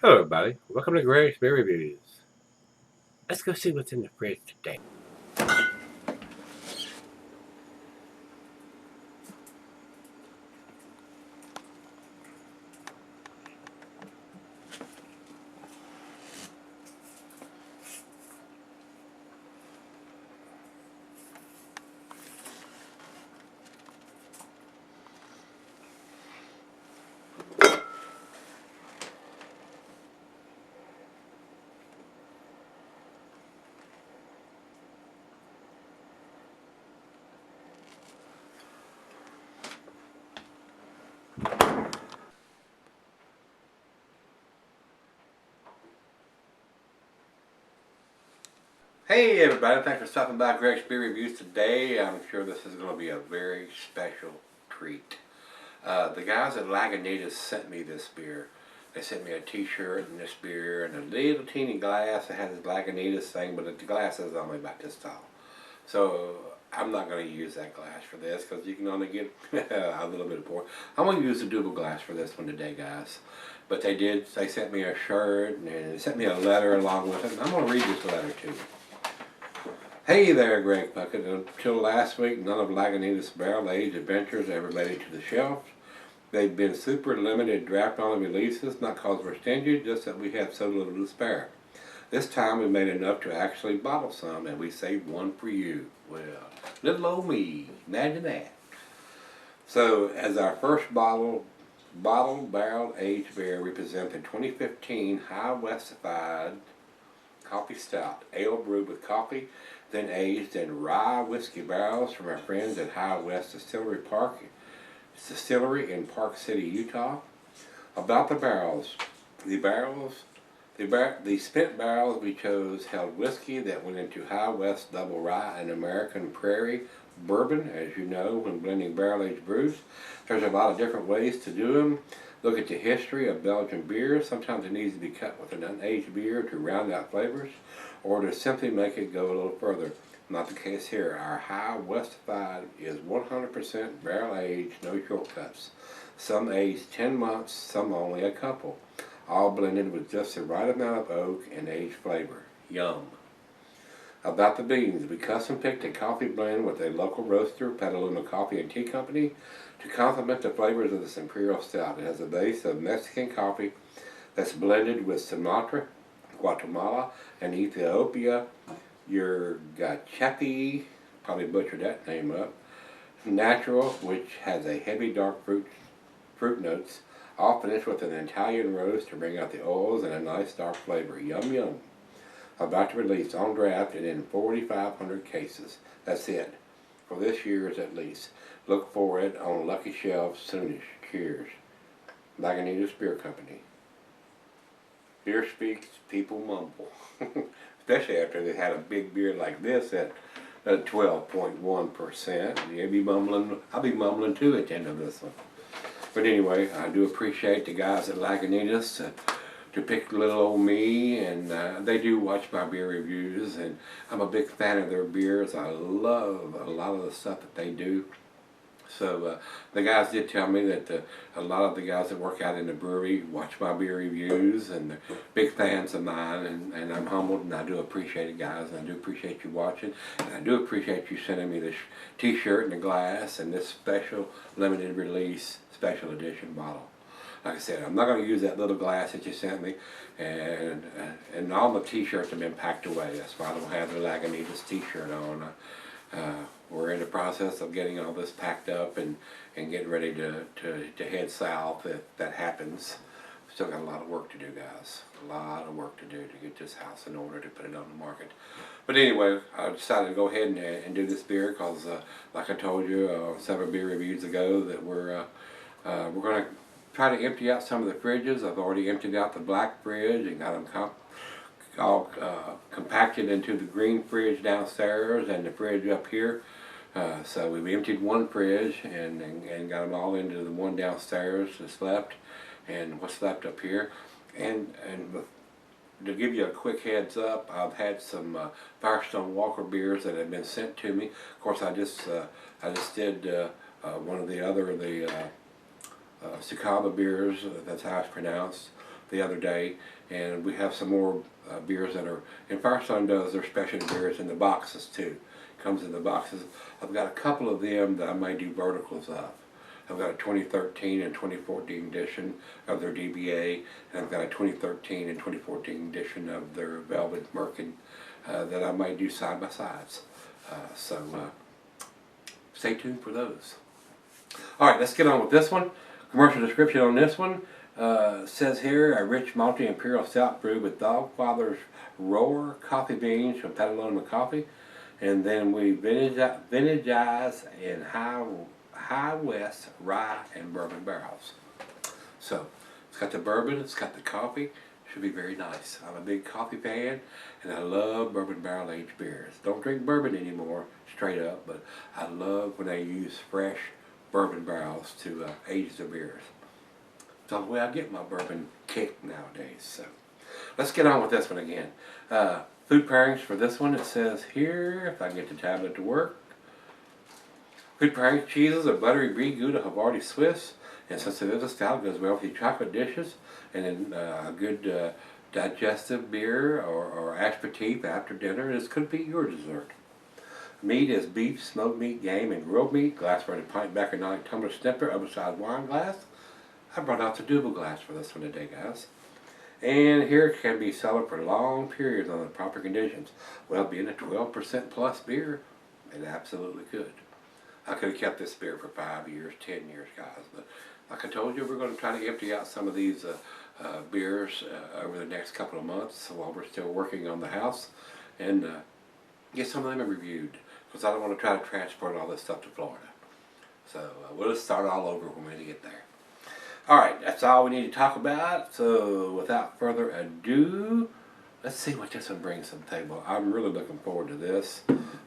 Hello everybody, welcome to Gregsbeerreviews. Let's go see what's in the fridge today. Hey everybody, thanks for stopping by Gregsbeerreviews today. I'm sure this is going to be a very special treat. The guys at Lagunitas sent me this beer. They sent me a t-shirt and this beer and a little teeny glass that has this Lagunitas thing, but the glass is only about this tall. So I'm not going to use that glass for this because you can only get a little bit of pour. I'm going to use the double glass for this one today, guys. But they sent me a shirt and they sent me a letter along with it. And I'm going to read this letter to you. Hey there, Greg Puckett. Until last week, none of Lagunitas barrel-aged adventures ever made it to the shelves. They've been super limited draft-only releases, not because we're stingy, just that we have so little to spare. This time we made enough to actually bottle some, and we saved one for you. Well, little old me, imagine that. So, as our first bottled barrel-aged beer, we present the 2015 West-Ified Coffee Stout, ale brewed with coffee, then aged in rye whiskey barrels from our friends at High West Distillery in Park City, Utah. About the barrels, the spent barrels we chose held whiskey that went into High West Double Rye and American Prairie bourbon. As you know, when blending barrel-aged brews, there's a lot of different ways to do them. Look at the history of Belgian beer. Sometimes it needs to be cut with an unaged beer to round out flavors, or to simply make it go a little further. Not the case here. Our High West-Ified is 100% barrel-aged, no shortcuts. Some aged 10 months, some only a couple. All blended with just the right amount of oak and aged flavor. Yum. About the beans, we custom picked a coffee blend with a local roaster, Petaluma Coffee and Tea Company, to complement the flavors of this Imperial Stout. It has a base of Mexican coffee that's blended with Sumatra, Guatemala, and Ethiopia, Yergachepi, probably butchered that name up, natural, which has a heavy dark fruit notes, all finished with an Italian roast to bring out the oils and a nice dark flavor. Yum yum. About to release on draft and in 4,500 cases. That's it. For this year's at least. Look for it on lucky shelves soonish. Cheers. Lagunitas Beer Company. Beer speaks, people mumble. Especially after they had a big beer like this at 12.1%. I'll be mumbling too at the end of this one. But anyway, I do appreciate the guys at Lagunitas to pick little old me, and they do watch my beer reviews, and I'm a big fan of their beers. I love a lot of the stuff that they do. So the guys did tell me that a lot of the guys that work out in the brewery watch my beer reviews, and they're big fans of mine, and I'm humbled, and I do appreciate it, guys, and I do appreciate you watching, and I do appreciate you sending me this t-shirt and a glass and this special limited release special edition bottle. Like I said, I'm not going to use that little glass that you sent me, and all the t-shirts have been packed away. That's why I don't have the Lagunitas t-shirt on. We're in the process of getting all this packed up and getting ready to head south if that happens. Still got a lot of work to do, guys. A lot of work to do to get this house in order to put it on the market. But anyway, I decided to go ahead and do this beer because, like I told you several beer reviews ago, that we're going to try to empty out some of the fridges. I've already emptied out the black fridge and got them all compacted into the green fridge downstairs and the fridge up here. So we've emptied one fridge and got them all into the one downstairs that's left, and what's left up here. And to give you a quick heads up, I've had some Firestone Walker beers that have been sent to me. Of course, I just did one of the Chicago beers. That's how it's pronounced. the other day, and we have some more beers that are, and Firestone does their specialty beers in the boxes too. Comes in the boxes. I've got a couple of them that I may do verticals of. I've got a 2013 and 2014 edition of their DBA, and I've got a 2013 and 2014 edition of their Velvet Merkin that I may do side by sides. So stay tuned for those. Alright, let's get on with this one. Commercial description on this one says here, a rich malty imperial stout brewed with Dogfather's rower coffee beans from Petaluma Coffee, and then we vintagize in high West rye and bourbon barrels. So it's got the bourbon, it's got the coffee. Should be very nice. I'm a big coffee fan, and I love bourbon barrel aged beers. Don't drink bourbon anymore, straight up, but I love when they use fresh bourbon barrels to age the beers. It's the way I get my bourbon kick nowadays. So let's get on with this one again. Food pairings for this one, it says here, if I can get the tablet to work. Food pairings: cheeses, a buttery brie Gouda Havarti Swiss, and since it is a stout, it goes well with your chocolate dishes, and then a good digestive beer or aperitif after dinner. This could be your dessert. Meat is beef, smoked meat, game, and grilled meat. Glassware and pint backer 9 tumbler snifter, oversized wine glass. I brought out the double glass for this one today, guys. And here it can be cellared for long periods under the proper conditions. Well, being a 12% plus beer, it absolutely could. I could have kept this beer for 5 years, 10 years, guys. But like I told you, we're going to try to empty out some of these beers over the next couple of months while we're still working on the house, and get some of them reviewed, because I don't want to try to transport all this stuff to Florida. So we'll just start all over when we get there. Alright, that's all we need to talk about. So without further ado, let's see what this one brings to the table. I'm really looking forward to this.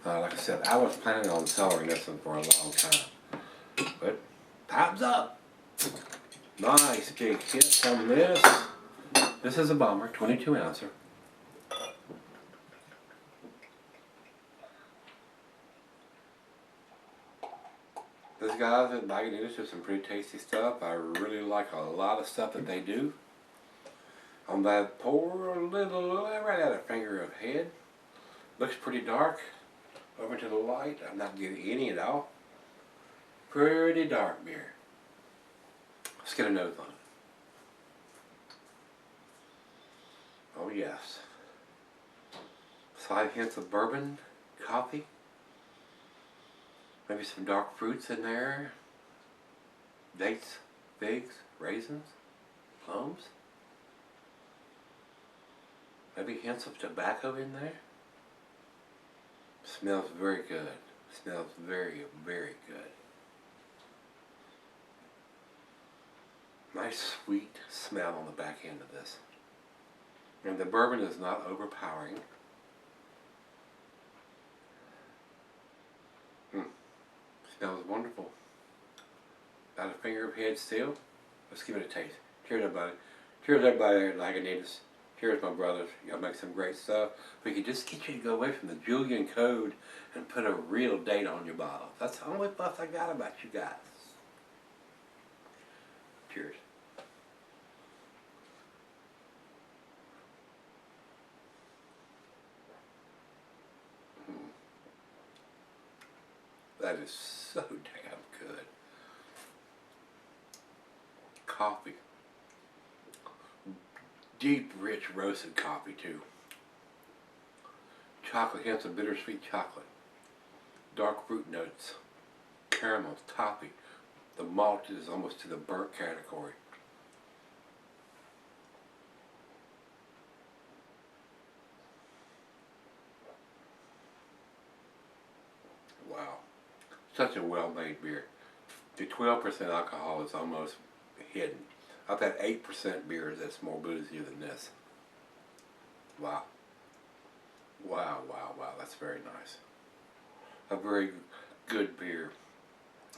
Like I said, I was planning on selling this one for a long time. But time's up. Nice big hit on this. This is a bomber, 22 ouncer. These guys at Lagunitas do some pretty tasty stuff. I really like a lot of stuff that they do. On that pour, a little, right at a finger of head. Looks pretty dark. Over to the light, I'm not getting any at all. Pretty dark beer. Let's get a nose on it. Oh yes. Slight hints of bourbon, coffee. Maybe some dark fruits in there. Dates, figs, raisins, plums. Maybe hints of tobacco in there. Smells very good. Smells very, very good. Nice sweet smell on the back end of this. And the bourbon is not overpowering. Smells wonderful. About a finger of head still. Let's give it a taste. Cheers, everybody. Cheers, everybody there at Lagunitas. Cheers, my brothers. Y'all make some great stuff. We could just get you to go away from the Julian Code and put a real date on your bottle. That's the only fuss I got about you guys. Cheers. That is so damn good. Coffee. Deep, rich, roasted coffee, too. Chocolate, hints of bittersweet chocolate. Dark fruit notes. Caramels, toffee. The malt is almost to the burnt category. Wow. Such a well-made beer. The 12% alcohol is almost hidden. I've had 8% beers that's more boozy than this. Wow. Wow, wow, wow. That's very nice. A very good beer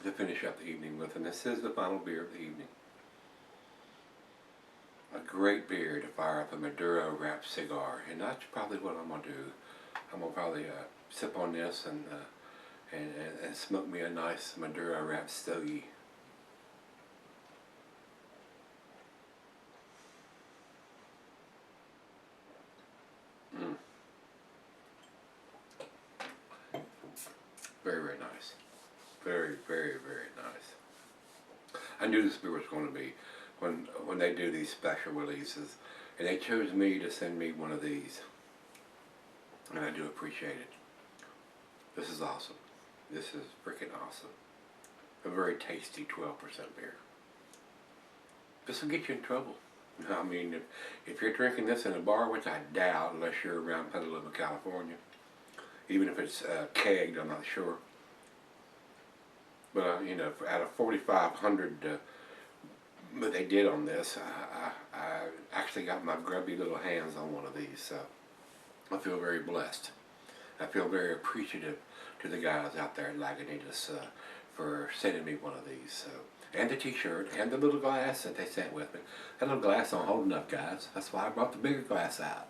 to finish up the evening with. And this is the final beer of the evening. A great beer to fire up a Maduro wrapped cigar. And that's probably what I'm going to do. I'm going to probably sip on this and smoke me a nice Maduro wrapped stogie. Very, very, very nice. I knew this beer was going to be when they do these special releases, and they chose me to send me one of these, and I do appreciate it. This is awesome. This is freaking awesome. A very tasty 12% beer. This will get you in trouble. I mean, if you're drinking this in a bar, which I doubt unless you're around Petaluma, California, even if it's kegged, I'm not sure. But you know, out of 4,500 that they did on this, I actually got my grubby little hands on one of these, so I feel very blessed. I feel very appreciative to the guys out there at Lagunitas for sending me one of these. So, and the t-shirt, and the little glass that they sent with me. That little glass don't hold enough, guys. That's why I brought the bigger glass out.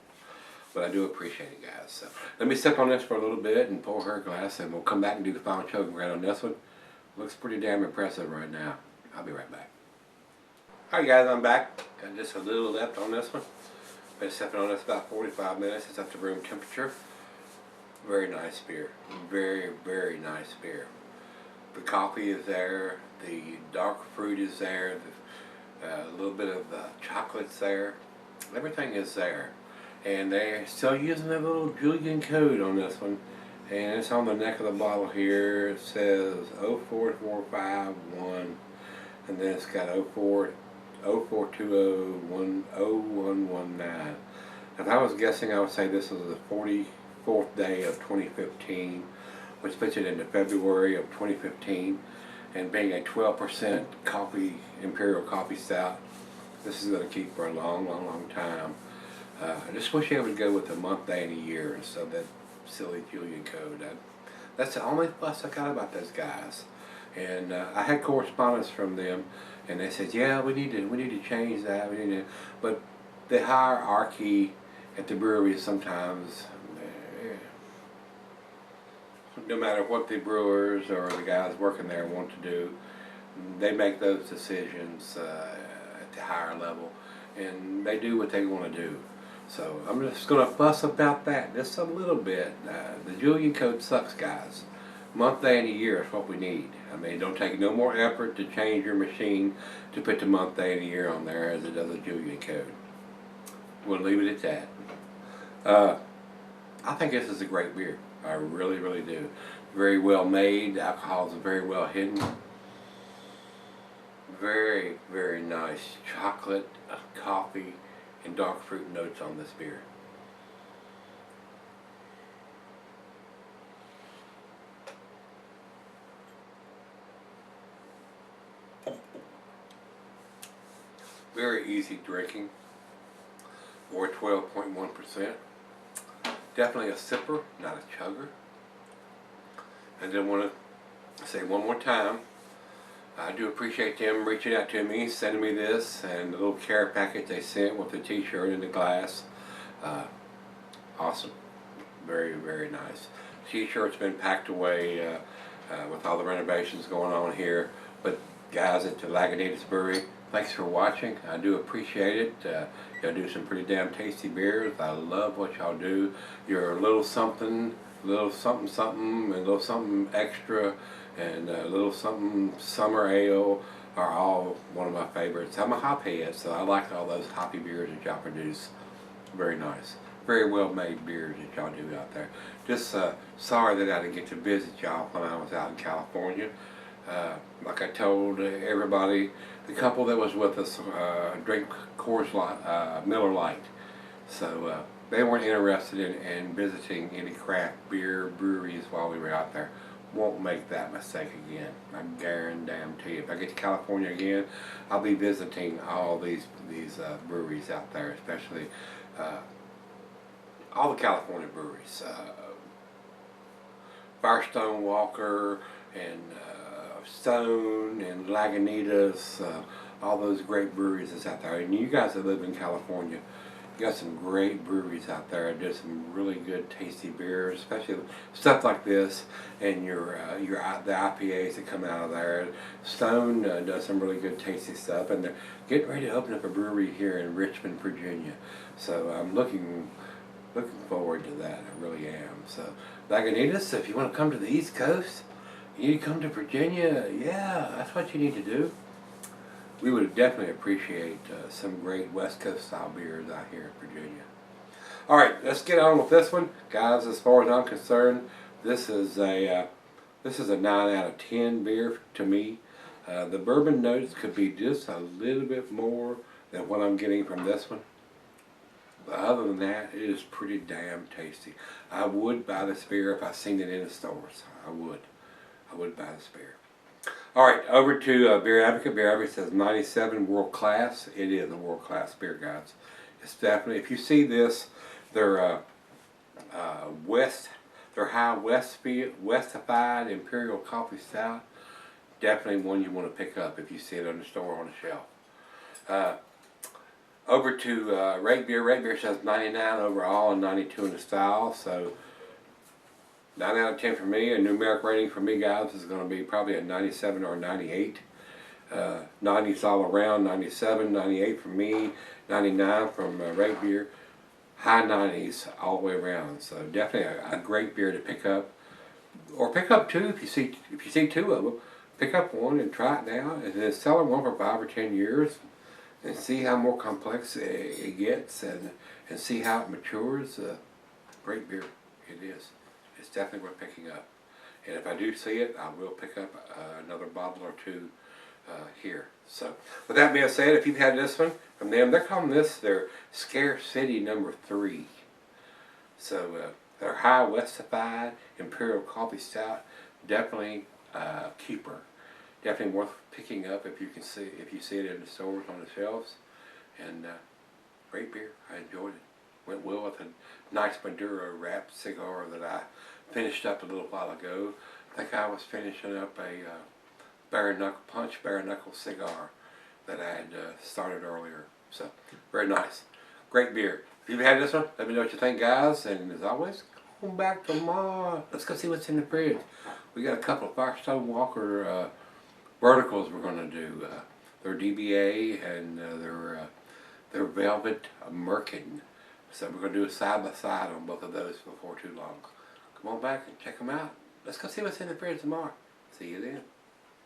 But I do appreciate it, guys. So let me sip on this for a little bit and pour her a glass, and we'll come back and do the final choking grade on this one. Looks pretty damn impressive right now. I'll be right back. Alright guys, I'm back. Got just a little left on this one. Been sipping on this about 45 minutes. It's up to room temperature. Very nice beer. Very, very nice beer. The coffee is there. The dark fruit is there. A little bit of chocolate's there. Everything is there. And they're still using that little Julian code on this one. And it's on the neck of the bottle here. It says 04451. And then it's got 0420100119. If I was guessing, I would say this is the 44th day of 2015, which puts it into February of 2015. And being a 12% Imperial coffee stout, this is going to keep for a long, long, long time. I just wish I would go with a month, day, and a year instead of that silly Julian code. That's the only fuss I got about those guys. And I had correspondence from them, and they said, yeah, we need to change that. But the hierarchy at the brewery sometimes, no matter what the brewers or the guys working there want to do, they make those decisions at the higher level, and they do what they want to do. So I'm just going to fuss about that just a little bit. The Julian code sucks, guys. Month, day, and a year is what we need. I mean, it don't take no more effort to change your machine to put the month, day, and a year on there as it does a Julian code. We'll leave it at that. I think this is a great beer. I really, really do. Very well made. The alcohol is very well hidden. Very, very nice chocolate, coffee, and dark fruit notes on this beer. Very easy drinking, or 12.1%. Definitely a sipper, not a chugger. I did want to say one more time, I do appreciate them reaching out to me, sending me this, and the little care packet they sent with the t-shirt and the glass. Awesome. Very, very nice. T-shirt's been packed away with all the renovations going on here. But guys at the Lagunitas Brewing, thanks for watching. I do appreciate it. Y'all do some pretty damn tasty beers. I love what y'all do. You're a little something, and a little something extra, and a little something summer ale are all one of my favorites. I'm a hophead, so I like all those hoppy beers that y'all produce. Very nice. Very well made beers that y'all do out there. Just sorry that I didn't get to visit y'all when I was out in California. Like I told everybody, the couple that was with us drink Coors Light, Miller Lite. So they weren't interested in visiting any craft beer breweries while we were out there. Won't make that mistake again. I guarantee you. If I get to California again, I'll be visiting all these breweries out there, especially all the California breweries. Firestone Walker and Stone and Lagunitas, all those great breweries that's out there. And you guys that live in California, you got some great breweries out there that do some really good tasty beers, especially stuff like this, and the IPAs that come out of there. Stone does some really good tasty stuff, and they're getting ready to open up a brewery here in Richmond, Virginia. So I'm looking forward to that. I really am. So Lagunitas, if you want to come to the East Coast, You need to come to Virginia. Yeah, that's what you need to do. We would definitely appreciate some great West Coast style beers out here in Virginia. All right, let's get on with this one, guys. As far as I'm concerned, this is a 9 out of 10 beer to me. The bourbon notes could be just a little bit more than what I'm getting from this one. But other than that, it is pretty damn tasty. I would buy this beer if I seen it in the stores. I would buy this beer. All right, over to Beer Advocate. Beer Advocate says 97 world class. It is a world class beer, guys. It's definitely, if you see this, they're high West-Ified Imperial Coffee Stout. Definitely one you want to pick up if you see it on the store on the shelf. Over to Rate Beer. Rate Beer says 99 overall and 92 in the style. So 9 out of 10 for me. A numeric rating for me, guys, is going to be probably a 97 or a 98. 90s all around. 97, 98 from me. 99 from Rate Beer. High 90s all the way around. So definitely a great beer to pick up, or pick up two if you see two of them. Pick up one and try it now, and then sell one for 5 or 10 years, and see how more complex it gets, and see how it matures. Great beer, it is. It's definitely worth picking up. And if I do see it, I will pick up another bottle or two here. So, with that being said, if you've had this one from them, they're calling this their Scare City number 3. So, their high West-Ified Imperial Coffee Stout, definitely keeper. Definitely worth picking up if you see it in the stores on the shelves. And great beer. I enjoyed it. Went well with a nice Maduro wrapped cigar that I finished up a little while ago. I think I was finishing up a bare knuckle cigar that I had started earlier. So, very nice. Great beer. If you've had this one, let me know what you think, guys. And as always, come back tomorrow. Let's go see what's in the fridge. We got a couple of Firestone Walker verticals we're going to do. Their DBA and their Velvet Merkin. So we're going to do a side-by-side on both of those before too long. Come on back and check them out. Let's go see what's in the fridge tomorrow. See you then.